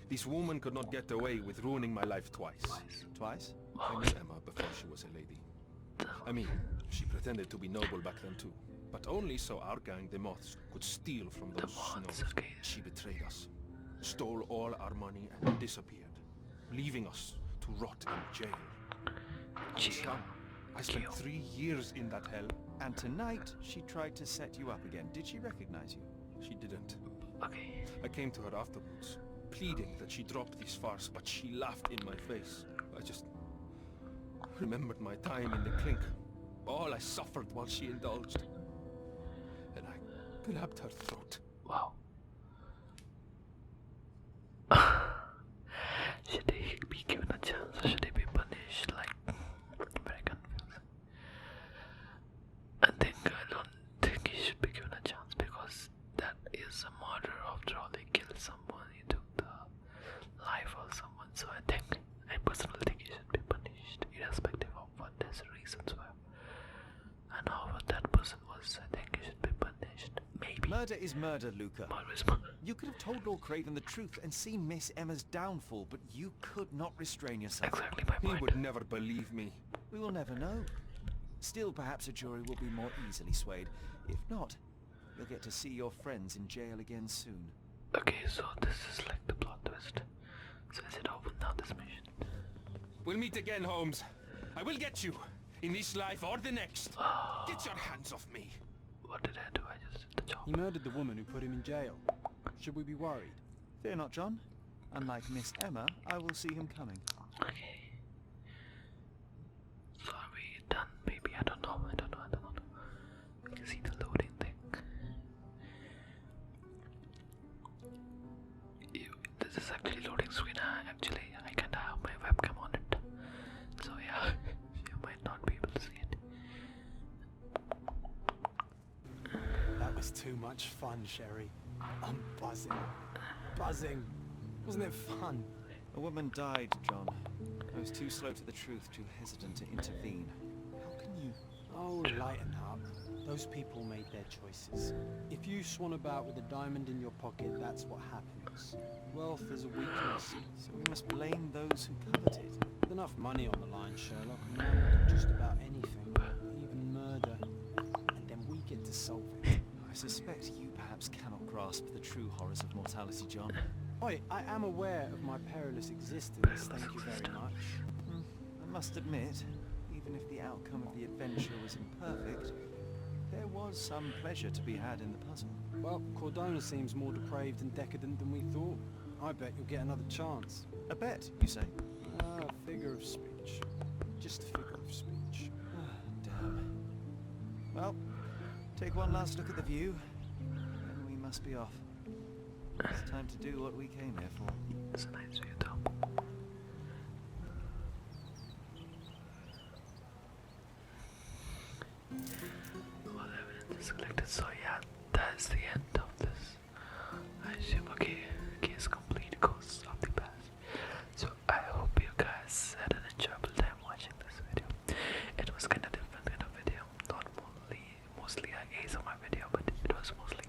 I: This woman could not get away with ruining my life twice.
C: Twice?
I: I knew Emma before she was a lady. I mean, she pretended to be noble back then too. But only so our gang, the Moths, could steal from those snows.
A: Okay.
I: She betrayed us, stole all our money and disappeared, leaving us to rot in jail. I spent 3 years in that hell.
C: And tonight, she tried to set you up again. Did she recognize you?
I: She didn't.
A: Okay.
I: I came to her afterwards, pleading that she drop this farce, but she laughed in my face. I just remembered my time in the clink, all I suffered while she indulged. And I grabbed her throat.
A: Wow. Should he be given a chance or should he be punished? Like, very confusing. I don't think he should be given a chance because that is a murder after all. He killed someone, he took the life of someone. So I personally think he should be punished, irrespective of what his reasons were. And however that person was, I think he should be punished. Maybe.
C: Murder is murder, Luca.
A: Murder is murder.
C: You could have told Lord Craven the truth and seen Miss Emma's downfall, but you could not restrain yourself.
A: Exactly my
I: He
A: point.
I: would never believe me.
C: We will never know. Still, perhaps a jury will be more easily swayed. If not, you'll get to see your friends in jail again soon.
A: Okay, so this is like the plot twist. So is it over now, this mission?
I: We'll meet again, Holmes. I will get you, in this life or the next. Get your hands off me.
A: What did I do? I just did the job.
B: He murdered the woman who put him in jail. Should we be worried?
C: Fear not, John. Unlike Miss Emma, I will see him coming.
A: Okay. So are we done? Maybe, I don't know. You can see the loading thing. This is actually loading screen. Actually, I kinda have my webcam on it. So yeah, you might not be able to see it.
B: That was too much fun, Sherry. I'm buzzing. Buzzing. Wasn't it fun?
C: A woman died, John. I was too slow to the truth, too hesitant to intervene. How can you...
B: Oh, lighten up. Those people made their choices. If you swan about with a diamond in your pocket, that's what happens. Wealth is a weakness.
C: So we must blame those who covet it.
B: With enough money on the line, Sherlock, a man will do just about anything, even murder. And then we get to solve it.
C: I suspect you perhaps cannot grasp the true horrors of mortality, John.
B: Oi, I am aware of my perilous existence, thank you very much.
C: I must admit, even if the outcome of the adventure was imperfect, there was some pleasure to be had in the puzzle.
B: Well, Cordona seems more depraved and decadent than we thought. I bet you'll get another chance.
C: A bet, you say?
B: Figure of speech. Just a figure of speech.
C: Damn. Well, take one last look at the view, then we must be off. It's time to do what we came here for.
A: It's a nice view though. All evidence is collected, so yeah, that's the end of this. I assume, okay, case complete, Ghosts of the Past. So I hope you guys had an enjoyable time watching this video. It was kind of different kind of video, not mostly a ASMR video, but it was mostly